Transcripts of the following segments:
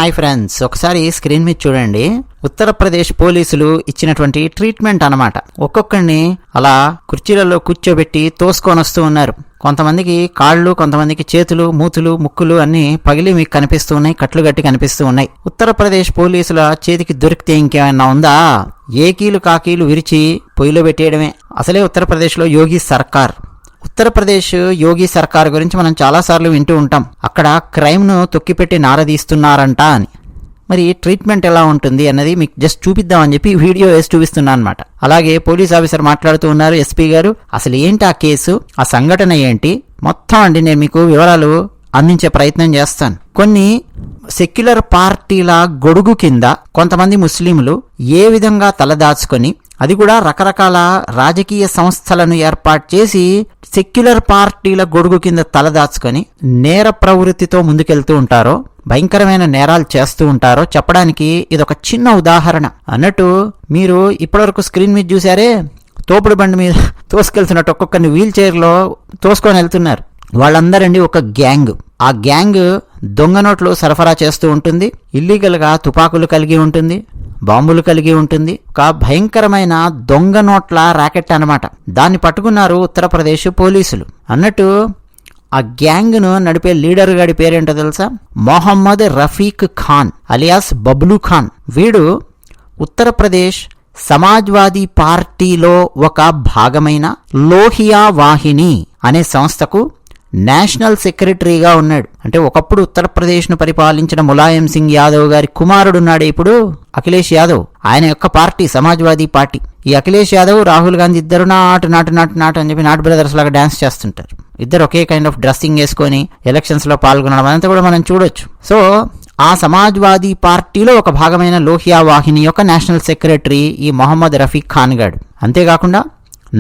Hi friends, ఒకసారి screen మీద చూడండి. ఉత్తరప్రదేశ్ పోలీసులు ఇచ్చినటువంటి ట్రీట్మెంట్ అన్నమాట. ఒక్కొక్కరిని అలా కుర్చీలలో కూర్చోబెట్టి తోసుకొని వస్తూ ఉన్నారు. కొంతమందికి కాళ్ళు, కొంతమందికి చేతులు, మూతులు, ముక్కులు అన్ని పగిలి మీకు కనిపిస్తూ ఉన్నాయి, కట్లు గట్టి కనిపిస్తూ ఉన్నాయి. ఉత్తరప్రదేశ్ పోలీసుల చేతికి దొరికితే ఇంకేమైనా ఉందా? ఏకీలు కాకీలు విరిచి పొయ్యిలో పెట్టేయడమే. అసలే ఉత్తరప్రదేశ్లో యోగి సర్కార్. ఉత్తరప్రదేశ్ యోగి సర్కార్ గురించి మనం చాలాసార్లు వింటూ ఉంటాం. అక్కడ క్రైమ్ను తొక్కిపెట్టి నారదీస్తున్నారంట అని. మరి ట్రీట్మెంట్ ఎలా ఉంటుంది అన్నది మీకు జస్ట్ చూపిద్దామని చెప్పి వీడియో వేసి చూపిస్తున్నా అనమాట. అలాగే పోలీస్ ఆఫీసర్ మాట్లాడుతూ ఉన్నారు, ఎస్పీ గారు. అసలు ఏంటి ఆ కేసు, ఆ సంఘటన ఏంటి మొత్తం అండి నేను మీకు వివరాలు అందించే ప్రయత్నం చేస్తాను. కొన్ని సెక్యులర్ పార్టీల గొడుగు కింద కొంతమంది ముస్లింలు ఏ విధంగా తలదాచుకొని, అది కూడా రకరకాల రాజకీయ సంస్థలను ఏర్పాటు చేసి సెక్యులర్ పార్టీల గొడుగు కింద తలదాచుకొని నేర ప్రవృత్తితో ముందుకెళ్తూ ఉంటారో, భయంకరమైన నేరాలు చేస్తూ ఉంటారో చెప్పడానికి ఇదొక చిన్న ఉదాహరణ అన్నట్టు. మీరు ఇప్పటివరకు స్క్రీన్ మీద చూసారే, తోపుడు బండి మీద తోసుకెళ్తున్నట్టు ఒక్కొక్కరిని వీల్ చైర్లో తోసుకొని వెళ్తున్నారు. వాళ్ళందరండి ఒక గ్యాంగ్. ఆ గ్యాంగ్ దొంగ నోట్లు సరఫరా చేస్తూ ఉంటుంది, ఇల్లీగల్గా తుపాకులు కలిగి ఉంటుంది, బాంబులు కలిగి ఉంటుంది. ఒక భయంకరమైన దొంగ నోట్ల ర్యాకెట్ అన్నమాట. దాన్ని పట్టుకున్నారు ఉత్తరప్రదేశ్ పోలీసులు. అన్నట్టు ఆ గ్యాంగ్ను నడిపే లీడర్ గాడి పేరేంటో తెలుసా? మొహమ్మద్ రఫీక్ ఖాన్ అలియాస్ బబ్లూ ఖాన్. వీడు ఉత్తరప్రదేశ్ సమాజ్వాదీ పార్టీలో ఒక భాగమైన లోహియా వాహిని అనే సంస్థకు నేషనల్ సెక్రటరీగా ఉన్నాడు. అంటే ఒకప్పుడు ఉత్తరప్రదేశ్ను పరిపాలించిన ములాయం సింగ్ యాదవ్ గారి కుమారుడున్నాడు ఇప్పుడు అఖిలేష్ యాదవ్. ఆయన యొక్క పార్టీ సమాజ్వాదీ పార్టీ. ఈ అఖిలేష్ యాదవ్, రాహుల్ గాంధీ ఇద్దరు నాటు నాటు నాటు నాటు అని చెప్పి నాటు బ్రదర్స్ లాగా డాన్స్ చేస్తుంటారు. ఇద్దరు ఒకే కైండ్ ఆఫ్ డ్రెస్సింగ్ వేసుకొని ఎలక్షన్స్ లో పాల్గొనడం అంతా కూడా మనం చూడొచ్చు. సో ఆ సమాజ్వాదీ పార్టీలో ఒక భాగమైన లోహియా వాహిని యొక్క నేషనల్ సెక్రటరీ ఈ మొహమ్మద్ రఫీక్ ఖాన్ గాడు. అంతేకాకుండా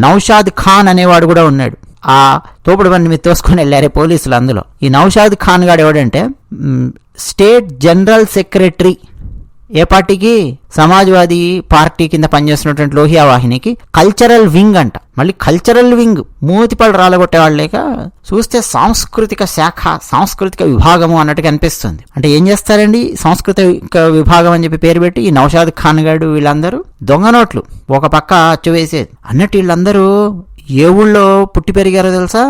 నౌషాద్ ఖాన్ అనేవాడు కూడా ఉన్నాడు. ఆ తోపుడు బండి మీద తోసుకొని వెళ్ళారే పోలీసులు. అందులో ఈ నౌషాద్ ఖాన్ గాడు ఎవడంటే స్టేట్ జనరల్ సెక్రటరీ. ఏ పార్టీకి? సమాజ్వాదీ పార్టీ కింద పనిచేస్తున్నటువంటి లోహియా వాహినికి కల్చరల్ వింగ్ అంట. మళ్ళీ కల్చరల్ వింగ్, మూతిపళ్ళు రాలగొట్టేవాళ్ళు లేక చూస్తే సాంస్కృతిక శాఖ, సాంస్కృతిక విభాగము అన్నట్టుగా అనిపిస్తుంది. అంటే ఏం చేస్తారండి సాంస్కృతిక విభాగం అని చెప్పి పేరు పెట్టి ఈ నౌషాద్ ఖాన్ గాడు వీళ్ళందరూ దొంగ నోట్లు ఒక పక్క అచ్చు వేసేది. అన్నట్టు వీళ్ళందరూ ఏ ఊళ్ళో పుట్టి పెరిగారో తెలుసా?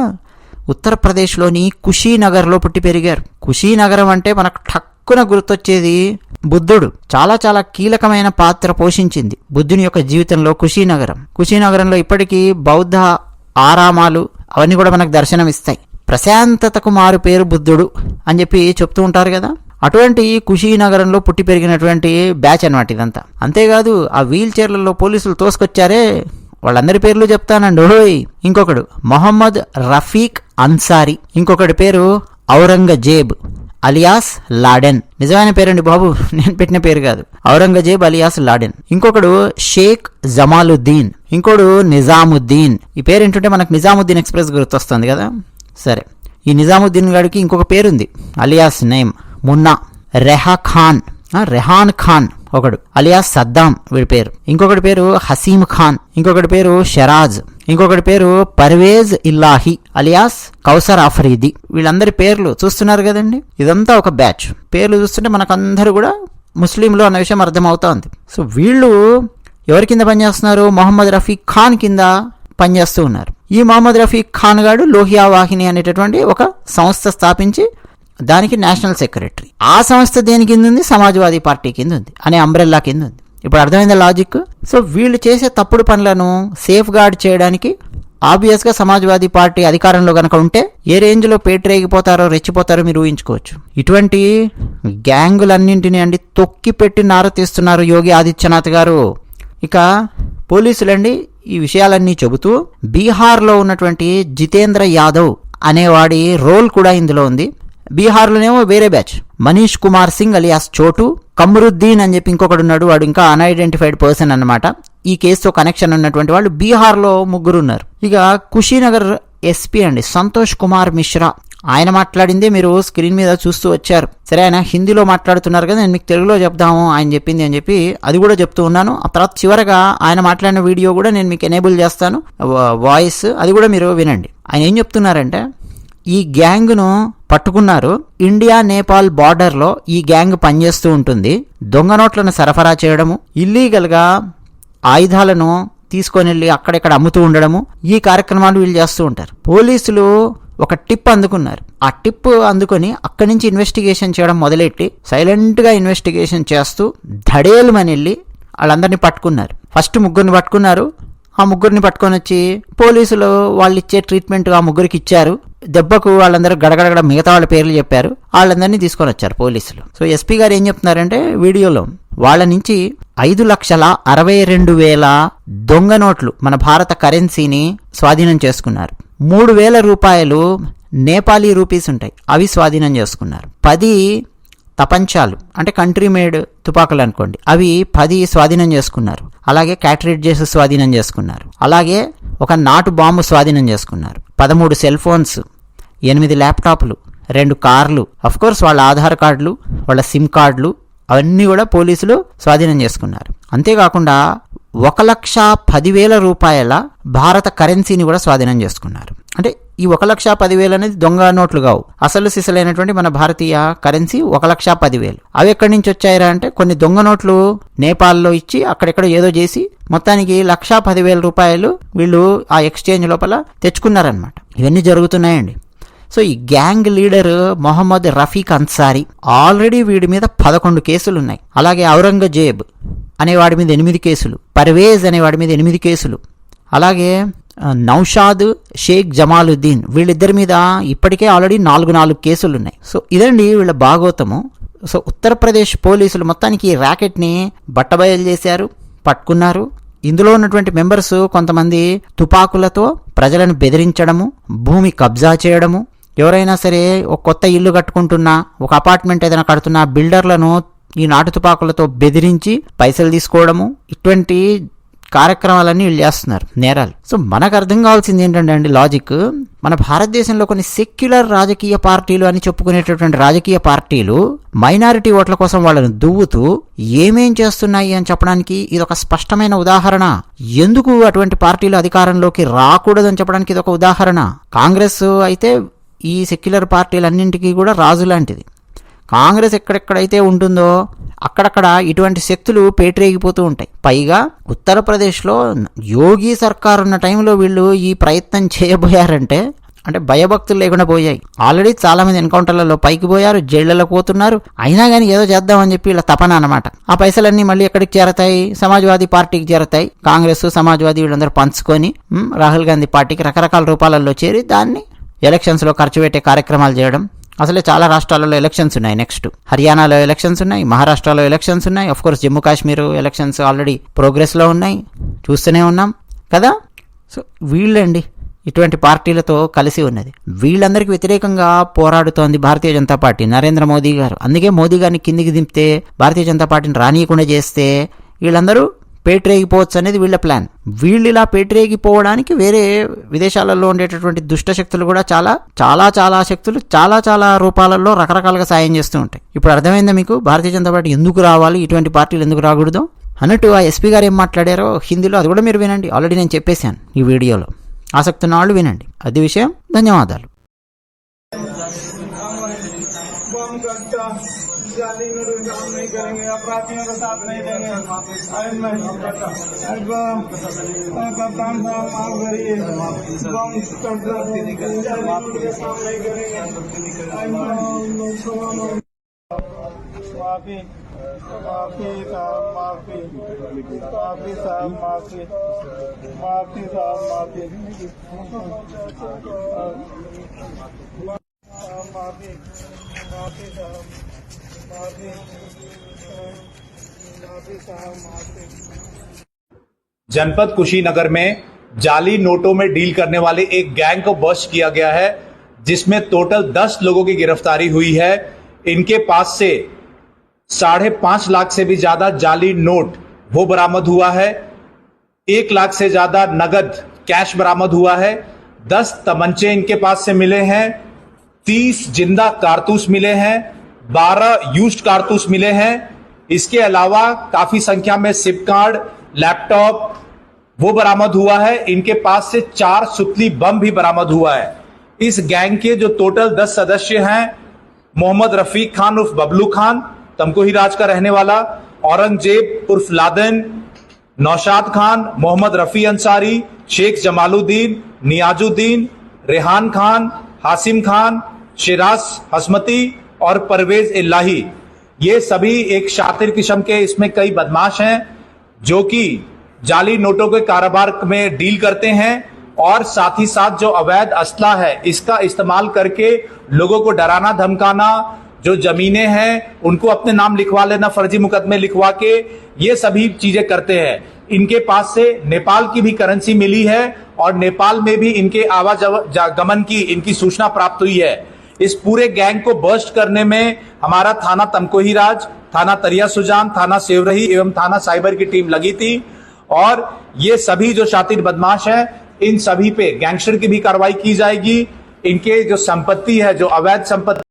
ఉత్తరప్రదేశ్లోని కుషీనగర్లో పుట్టి పెరిగారు. కుషీనగరం అంటే మనకు ఠక్కున గుర్తొచ్చేది బుద్ధుడు. చాలా చాలా కీలకమైన పాత్ర పోషించింది బుద్ధుని యొక్క జీవితంలో కుషీనగరం. కుషీనగరంలో ఇప్పటికీ బౌద్ధ ఆరామాలు అవన్నీ కూడా మనకు దర్శనమిస్తాయి. ప్రశాంతతకు మారు పేరు బుద్ధుడు అని చెప్పి చెప్తూ ఉంటారు కదా. అటువంటి కుషీనగరంలో పుట్టి పెరిగినటువంటి బ్యాచ్ అన్నమాట ఇదంతా. అంతేకాదు ఆ వీల్ చైర్లలో పోలీసులు తోసుకొచ్చారే, వాళ్ళందరి పేర్లు చెప్తానండి. ఓయ్, ఇంకొకడు మొహమ్మద్ రఫీక్ అన్సారీ, ఇంకొకటి పేరు ఔరంగజేబ్ అలియాస్ లాడెన్. నిజమైన పేరండి బాబు, నేను పెట్టిన పేరు కాదు. Aurangzeb alias Laden. ఇంకొకడు షేక్ జమాలుద్దీన్, ఇంకోడు నిజాముద్దీన్. ఈ పేరు ఏంటంటే మనకు నిజాముద్దీన్ ఎక్స్ప్రెస్ గుర్తొస్తుంది కదా. సరే, ఈ నిజాముద్దీన్ గారికి ఇంకొక పేరుంది, అలియాస్ నేమ్ మున్నా. రెహాన్ ఖాన్ ఒకడు, అలియాస్ సద్దాం వీడి పేరు. ఇంకొకటి పేరు హసీమ్ ఖాన్, ఇంకొకటి పేరు షరాజ్, ఇంకొకటి పేరు పర్వేజ్ ఇల్లాహి అలియాస్ కౌసర్ ఆఫ్రీది. వీళ్ళందరి పేర్లు చూస్తున్నారు కదండి. ఇదంతా ఒక బ్యాచ్. పేర్లు చూస్తుంటే మనకందరూ కూడా ముస్లింలు అన్న విషయం అర్థమవుతోంది. సో వీళ్ళు ఎవరి కింద పనిచేస్తున్నారు? మొహమ్మద్ రఫీక్ ఖాన్ కింద పనిచేస్తూ ఉన్నారు. ఈ మొహమ్మద్ రఫీక్ ఖాన్ గాడు లోహియా వాహిని అనేటటువంటి ఒక సంస్థ స్థాపించి దానికి నేషనల్ సెక్రటరీ. ఆ సంస్థ దేని కింద ఉంది? సమాజ్వాదీ పార్టీ కింద ఉంది, అనే అంబ్రెల్లా కింద ఉంది. ఇప్పుడు అర్థమైందా లాజిక్? సో వీళ్ళు చేసే తప్పుడు పనులను సేఫ్ గార్డ్ చేయడానికి ఆబ్వియస్ గా సమాజ్వాదీ పార్టీ అధికారంలో కనుక ఉంటే ఏ రేంజ్ లో పేటరేగిపోతారో, రెచ్చిపోతారో మీరు ఊహించుకోవచ్చు. ఇటువంటి గ్యాంగులన్నింటినీ అండి తొక్కి పెట్టి నారతీస్తున్నారు యోగి ఆదిత్యనాథ్ గారు. ఇక పోలీసులండి ఈ విషయాలన్నీ చెబుతూ బీహార్లో ఉన్నటువంటి జితేంద్ర యాదవ్ అనేవాడి రోల్ కూడా ఇందులో ఉంది. బీహార్లోనేమో వేరే బ్యాచ్, మనీష్ కుమార్ సింగ్ అలియాస్ చోటు, కమరుద్దీన్ అని చెప్పి ఇంకొకడు ఉన్నాడు. వాడు ఇంకా అన్ఐడెంటిఫైడ్ పర్సన్ అన్నమాట. ఈ కేసుతో కనెక్షన్ ఉన్నటువంటి వాళ్ళు బీహార్లో ముగ్గురు ఉన్నారు. ఇక కుషీనగర్ ఎస్పీ అండి సంతోష్ కుమార్ మిశ్రా, ఆయన మాట్లాడిందే మీరు స్క్రీన్ మీద చూస్తూ వచ్చారు. సరే, ఆయన హిందీలో మాట్లాడుతున్నారు కదా, నేను మీకు తెలుగులో చెప్దాము ఆయన చెప్పింది అని చెప్పి అది కూడా చెప్తూ ఉన్నాను. ఆ తర్వాత చివరగా ఆయన మాట్లాడిన వీడియో కూడా నేను మీకు ఎనేబుల్ చేస్తాను, వాయిస్, అది కూడా మీరు వినండి. ఆయన ఏం చెప్తున్నారంటే, ఈ గ్యాంగ్ను పట్టుకున్నారు. ఇండియా నేపాల్ బార్డర్ లో ఈ గ్యాంగ్ పనిచేస్తూ ఉంటుంది. దొంగ నోట్లను సరఫరా చేయడము, ఇల్లీగల్ గా ఆయుధాలను తీసుకొని వెళ్ళి అక్కడెక్కడ అమ్ముతూ ఉండడము, ఈ కార్యక్రమాలు వీళ్ళు చేస్తూ ఉంటారు. పోలీసులు ఒక టిప్ అందుకున్నారు. ఆ టిప్ అందుకొని అక్కడి నుంచి ఇన్వెస్టిగేషన్ చేయడం మొదలెట్టి సైలెంట్ గా ఇన్వెస్టిగేషన్ చేస్తూ ధడేలుమని వెళ్ళి వాళ్ళందరినీ పట్టుకున్నారు. ఫస్ట్ 3 పట్టుకున్నారు. ఆ 3 పట్టుకొని వచ్చి పోలీసులు వాళ్ళు ఇచ్చే ట్రీట్మెంట్ ఆ 3 ఇచ్చారు. దెబ్బకు వాళ్ళందరూ గడగడగడ మిగతా వాళ్ళ పేర్లు చెప్పారు. వాళ్ళందరినీ తీసుకొని వచ్చారు పోలీసులు. సో ఎస్పీ గారు ఏం చెప్తున్నారంటే వీడియోలో, వాళ్ళ నుంచి 5,62,000 దొంగ నోట్లు మన భారత కరెన్సీని స్వాధీనం చేసుకున్నారు. 3,000 రూపాయలు నేపాలీ రూపీస్ ఉంటాయి, అవి స్వాధీనం చేసుకున్నారు. 10 తపంచాలు అంటే కంట్రీ మేడ్ తుపాకులు అనుకోండి, అవి 10 స్వాధీనం చేసుకున్నారు. అలాగే క్యాట్రిడ్జెస్ స్వాధీనం చేసుకున్నారు. అలాగే ఒక నాటు బాంబు స్వాధీనం చేసుకున్నారు. 13 సెల్ ఫోన్స్, 8 ల్యాప్టాప్లు, 2 కార్లు, అఫ్కోర్స్ వాళ్ళ ఆధార్ కార్డులు, వాళ్ళ సిమ్ కార్డులు అవన్నీ కూడా పోలీసులు స్వాధీనం చేసుకున్నారు. అంతేకాకుండా 1,10,000 రూపాయల భారత కరెన్సీని కూడా స్వాధీనం చేసుకున్నారు. అంటే ఈ 1,10,000 అనేది దొంగ నోట్లు కావు, అసలు సిసలైనటువంటి మన భారతీయ కరెన్సీ 1,10,000. అవి ఎక్కడి నుంచి వచ్చాయరా అంటే కొన్ని దొంగ నోట్లు నేపాల్లో ఇచ్చి అక్కడెక్కడ ఏదో చేసి మొత్తానికి 1,10,000 రూపాయలు వీళ్ళు ఆ ఎక్స్చేంజ్ లోపల తెచ్చుకున్నారనమాట. ఇవన్నీ జరుగుతున్నాయండి. సో ఈ gang leader Mohammed Rafiq Ansari, already వీడి మీద 11 కేసులు ఉన్నాయి. అలాగే ఔరంగజేబ్ అనేవాడి మీద 8 కేసులు, పర్వేజ్ అనేవాడి మీద 8 కేసులు, అలాగే నౌషాద్ షేక్ జమాలుద్దీన్ వీళ్ళిద్దరి మీద ఇప్పటికే ఆల్రెడీ 4 కేసులు ఉన్నాయి. సో ఇదండి వీళ్ళ భాగోతము. సో ఉత్తరప్రదేశ్ పోలీసులు మొత్తానికి ఈ ర్యాకెట్ని బట్టబయలు చేశారు, పట్టుకున్నారు. ఇందులో ఉన్నటువంటి మెంబర్స్ కొంతమంది తుపాకులతో ప్రజలను బెదిరించడము, భూమి కబ్జా చేయడము, ఎవరైనా సరే ఒక కొత్త ఇల్లు కట్టుకుంటున్నా, ఒక అపార్ట్మెంట్ ఏదైనా కడుతున్నా బిల్డర్లను ఈ నాటు తుపాకులతో బెదిరించి పైసలు తీసుకోవడము, ఇటువంటి కార్యక్రమాలన్నీ వీళ్ళు చేస్తున్నారు, నేరాలు. సో మనకు అర్థం కావాల్సింది ఏంటంటే అండి లాజిక్, మన భారతదేశంలో కొన్ని సెక్యులర్ రాజకీయ పార్టీలు అని చెప్పుకునేటటువంటి రాజకీయ పార్టీలు మైనారిటీ ఓట్ల కోసం వాళ్ళని దువ్వుతూ ఏమేం చేస్తున్నాయి అని చెప్పడానికి ఇది ఒక స్పష్టమైన ఉదాహరణ. ఎందుకు అటువంటి పార్టీలు అధికారంలోకి రాకూడదని చెప్పడానికి ఇది ఒక ఉదాహరణ. కాంగ్రెస్ అయితే ఈ సెక్యులర్ పార్టీలన్నింటికీ కూడా రాజు లాంటిది. కాంగ్రెస్ ఎక్కడెక్కడైతే ఉంటుందో అక్కడక్కడ ఇటువంటి శక్తులు పేటరేగిపోతూ ఉంటాయి. పైగా ఉత్తరప్రదేశ్లో యోగి సర్కార్ ఉన్న టైంలో వీళ్ళు ఈ ప్రయత్నం చేయబోయారంటే అంటే భయభక్తులు లేకుండా పోయాయి. ఆల్రెడీ చాలా మంది ఎన్కౌంటర్లలో పైకి పోయారు, జైళ్లలో పోతున్నారు. అయినా కానీ ఏదో చేద్దామని చెప్పి ఇలా తపన అన్నమాట. ఆ పైసలన్నీ మళ్ళీ ఎక్కడికి చేరతాయి? సమాజ్వాదీ పార్టీకి చేరతాయి. కాంగ్రెస్, సమాజ్వాదీ వీళ్ళందరూ పంచుకొని రాహుల్ గాంధీ పార్టీకి రకరకాల రూపాలలో చేరి దాన్ని ఎలక్షన్స్లో ఖర్చు పెట్టే కార్యక్రమాలు చేయడం. అసలే చాలా రాష్ట్రాలలో ఎలక్షన్స్ ఉన్నాయి. నెక్స్ట్ హర్యానాలో ఎలక్షన్స్ ఉన్నాయి, మహారాష్ట్రలో ఎలక్షన్స్ ఉన్నాయి, of course Jammu Kashmir elections already ప్రోగ్రెస్లో ఉన్నాయి, చూస్తూనే ఉన్నాం కదా. సో వీళ్ళండి ఇటువంటి పార్టీలతో కలిసి ఉన్నది. వీళ్ళందరికీ వ్యతిరేకంగా పోరాడుతోంది భారతీయ జనతా పార్టీ, నరేంద్ర మోదీ గారు. అందుకే మోదీ గారిని కిందికి దింపితే, భారతీయ జనతా పార్టీని రానియకుండా చేస్తే వీళ్ళందరూ పేటరేగిపోవచ్చు అనేది వీళ్ళ ప్లాన్. వీళ్ళు ఇలా పేటరేగిపోవడానికి వేరే విదేశాలలో ఉండేటటువంటి దుష్ట శక్తులు కూడా చాలా చాలా చాలా శక్తులు చాలా చాలా రూపాలలో రకరకాలుగా సాయం చేస్తూ ఉంటాయి. ఇప్పుడు అర్థమైందా మీకు భారతీయ జనతా పార్టీ ఎందుకు రావాలి, ఇటువంటి పార్టీలు ఎందుకు రాకూడదు అన్నట్టు? ఆ ఎస్పీ గారు ఏం మాట్లాడారో హిందీలో అది కూడా మీరు వినండి. ఆల్రెడీ నేను చెప్పేశాను ఈ వీడియోలో. ఆసక్తి ఉన్న వాళ్ళు వినండి. అది విషయం. ధన్యవాదాలు. जाली में काम नहीं करेंगे, अपराधियों का साथ नहीं देंगे। कप्तान साहब माफ करिए, काम नहीं करेंगे। माफी माफी साहब माफी, माफी साहब माफी, माफी साहब माफी, माफी माफी साहब जनपद कुशीनगर में जाली नोटों में डील करने वाले एक गैंग को बस्ट किया गया है, जिसमें टोटल 10 लोगों की गिरफ्तारी हुई है। इनके पास से 5.5 लाख से भी ज्यादा जाली नोट वो बरामद हुआ है। 1 लाख से ज्यादा नगद कैश बरामद हुआ है। 10 तमंचे इनके पास से मिले हैं। 30 जिंदा कारतूस मिले हैं। 12 यूज्ड कारतूस मिले हैं। इसके अलावा काफी संख्या में सिम कार्ड, लैपटॉप वो बरामद हुआ है। इनके पास से 4 सुतली बम भी बरामद हुआ है। इस गैंग के जो टोटल 10 सदस्य हैं, मोहम्मद रफीक खान उर्फ बबलू खान, तमकोही राज का रहने वाला, औरंगजेब उर्फ लादेन, नौशाद खान, मोहम्मद रफी अंसारी, शेख जमालुद्दीन, नियाजुद्दीन, रेहान खान, हासिम खान, शिराज हसमती और परवेज इल्लाही, ये सभी एक शातिर किस्म के इसमें कई बदमाश हैं जो कि जाली नोटों के कारोबार में डील करते हैं और साथ ही साथ जो अवैध असला है इसका इस्तेमाल करके लोगों को डराना धमकाना, जो जमीनें हैं उनको अपने नाम लिखवा लेना, फर्जी मुकदमे लिखवा के, ये सभी चीजें करते हैं। इनके पास से नेपाल की भी करेंसी मिली है और नेपाल में भी इनके आवागमन की इनकी सूचना प्राप्त हुई है। इस पूरे गैंग को बर्स्ट करने में हमारा थाना तमकोही राज, थाना तरिया सुजान, थाना सेवरही एवं थाना साइबर की टीम लगी थी और ये सभी जो शातिर बदमाश हैं इन सभी पे गैंगस्टर की भी कार्रवाई की जाएगी। इनके जो संपत्ति है, जो अवैध संपत्ति